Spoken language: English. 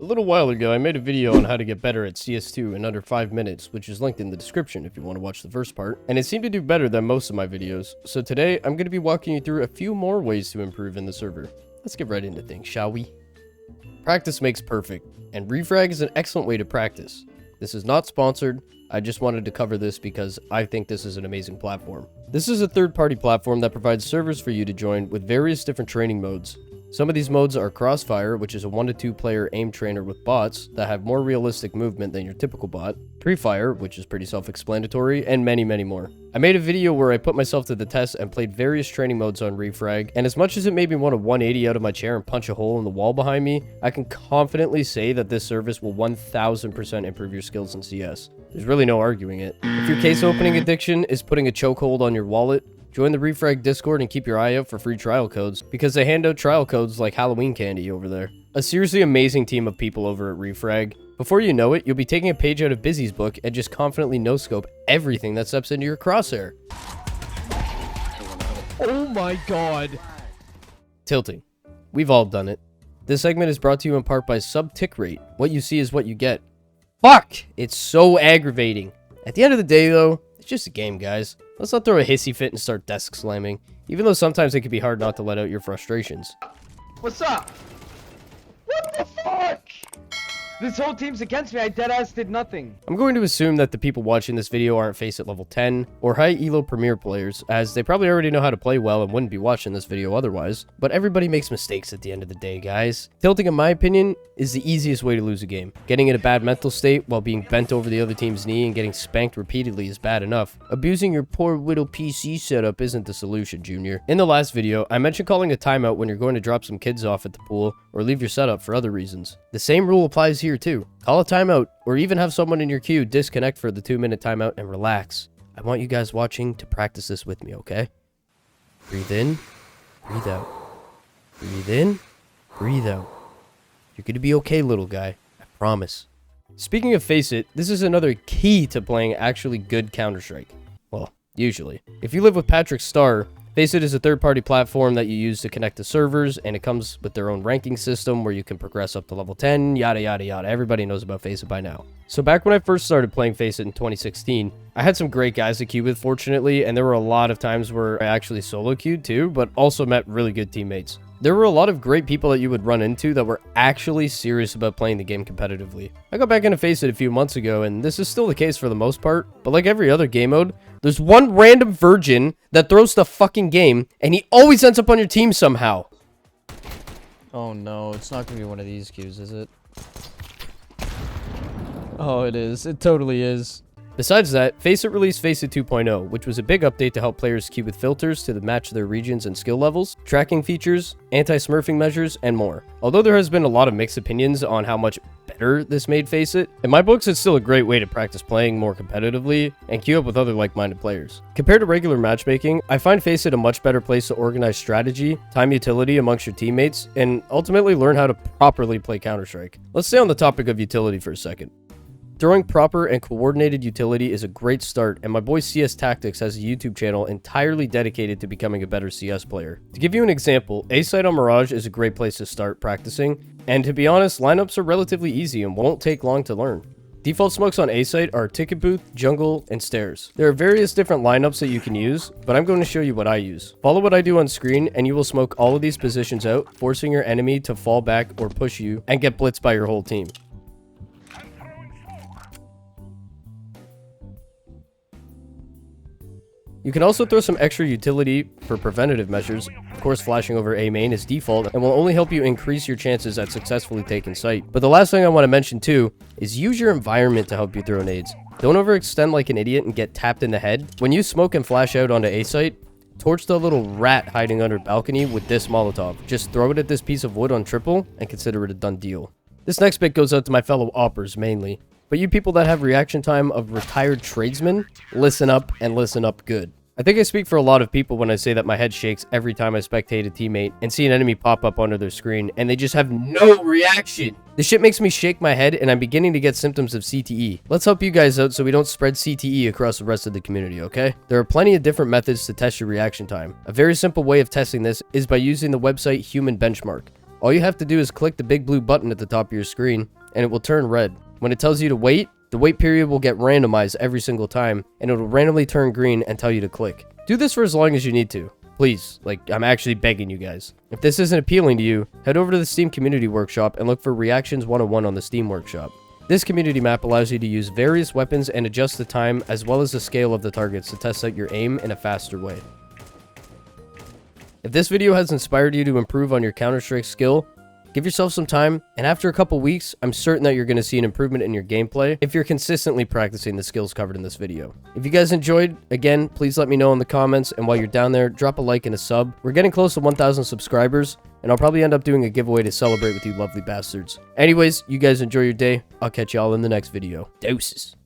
A little while ago, I made a video on how to get better at CS2 in under 5 minutes, which is linked in the description if you want to watch the first part, and it seemed to do better than most of my videos. So today, I'm going to be walking you through a few more ways to improve in the server. Let's get right into things, shall we? Practice makes perfect, and Refrag is an excellent way to practice. This is not sponsored, I just wanted to cover this because I think this is an amazing platform. This is a third-party platform that provides servers for you to join with various different training modes. Some of these modes are Crossfire, which is a 1 to 2 player aim trainer with bots that have more realistic movement than your typical bot, Pre-Fire, which is pretty self-explanatory, and many more. I made a video where I put myself to the test and played various training modes on Refrag, and as much as it made me want to 180 out of my chair and punch a hole in the wall behind me, I can confidently say that this service will 1000% improve your skills in CS. There's really no arguing it. If your case opening addiction is putting a chokehold on your wallet, join the Refrag Discord and keep your eye out for free trial codes, because they hand out trial codes like Halloween candy over there. A seriously amazing team of people over at Refrag. Before you know it, you'll be taking a page out of Bizzy's book and just confidently no-scope everything that steps into your crosshair. Oh my god. Tilting. We've all done it. This segment is brought to you in part by Sub-Tick Rate. What you see is what you get. Fuck! It's so aggravating. At the end of the day, though, it's just a game, guys. Let's not throw a hissy fit and start desk slamming, even though sometimes it can be hard not to let out your frustrations. What's up? What the fuck? This whole team's against me. I deadass did nothing. I'm going to assume that the people watching this video aren't FACEIT level 10 or high elo premier players, as they probably already know how to play well and wouldn't be watching this video otherwise. But everybody makes mistakes at the end of the day, guys. Tilting, in my opinion, is the easiest way to lose a game. Getting in a bad mental state while being bent over the other team's knee and getting spanked repeatedly is bad enough. Abusing your poor little PC setup isn't the solution, Junior. In the last video, I mentioned calling a timeout when you're going to drop some kids off at the pool or leave your setup for other reasons. The same rule applies here too. Call a timeout, or even have someone in your queue disconnect for the 2-minute timeout and relax. I want you guys watching to practice this with me, okay? Breathe in, breathe out. Breathe in, breathe out. You're gonna be okay, little guy. I promise. Speaking of FACEIT, this is another key to playing actually good Counter-Strike. Well, usually. If you live with Patrick Starr, FACEIT is a third-party platform that you use to connect to servers, and it comes with their own ranking system where you can progress up to level 10, yada yada yada. Everybody knows about FACEIT by now. So back when I first started playing FACEIT in 2016, I had some great guys to queue with, fortunately, and there were a lot of times where I actually solo queued too, but also met really good teammates. There were a lot of great people that you would run into that were actually serious about playing the game competitively. I got back into FACEIT a few months ago, and this is still the case for the most part, but like every other game mode, there's one random virgin that throws the fucking game, and he always ends up on your team somehow. Oh no, it's not gonna be one of these queues, is it? Oh, it is. It totally is. Besides that, FACEIT released FACEIT 2.0, which was a big update to help players queue with filters to match their regions and skill levels, tracking features, anti-smurfing measures, and more. Although there has been a lot of mixed opinions on how much better this made FACEIT, in my books it's still a great way to practice playing more competitively and queue up with other like-minded players. Compared to regular matchmaking, I find FACEIT a much better place to organize strategy, time utility amongst your teammates, and ultimately learn how to properly play Counter-Strike. Let's stay on the topic of utility for a second. Throwing proper and coordinated utility is a great start, and my boy CS Tactics has a YouTube channel entirely dedicated to becoming a better CS player. To give you an example, FACEIT on Mirage is a great place to start practicing, and to be honest, lineups are relatively easy and won't take long to learn. Default smokes on FACEIT are Ticket Booth, Jungle, and Stairs. There are various different lineups that you can use, but I'm going to show you what I use. Follow what I do on screen, and you will smoke all of these positions out, forcing your enemy to fall back or push you, and get blitzed by your whole team. You can also throw some extra utility for preventative measures. Of course, flashing over A main is default and will only help you increase your chances at successfully taking site. But the last thing I want to mention too is use your environment to help you throw nades. Don't overextend like an idiot and get tapped in the head. When you smoke and flash out onto A site, torch the little rat hiding under balcony with this Molotov. Just throw it at this piece of wood on triple and consider it a done deal. This next bit goes out to my fellow oppers mainly. But you people that have reaction time of retired tradesmen, listen up and listen up good. I think I speak for a lot of people when I say that my head shakes every time I spectate a teammate and see an enemy pop up onto their screen and they just have no reaction. This shit makes me shake my head and I'm beginning to get symptoms of CTE. Let's help you guys out so we don't spread CTE across the rest of the community, okay? There are plenty of different methods to test your reaction time. A very simple way of testing this is by using the website Human Benchmark. All you have to do is click the big blue button at the top of your screen, and it will turn red. When it tells you to wait, the wait period will get randomized every single time, and it will randomly turn green and tell you to click. Do this for as long as you need to. Please, like, I'm actually begging you guys. If this isn't appealing to you, head over to the Steam Community Workshop and look for Reactions 101 on the Steam Workshop. This community map allows you to use various weapons and adjust the time as well as the scale of the targets to test out your aim in a faster way. If this video has inspired you to improve on your Counter-Strike skill, give yourself some time, and after a couple weeks, I'm certain that you're going to see an improvement in your gameplay if you're consistently practicing the skills covered in this video. If you guys enjoyed, again, please let me know in the comments, and while you're down there, drop a like and a sub. We're getting close to 1,000 subscribers, and I'll probably end up doing a giveaway to celebrate with you lovely bastards. Anyways, you guys enjoy your day. I'll catch y'all in the next video. Deuces.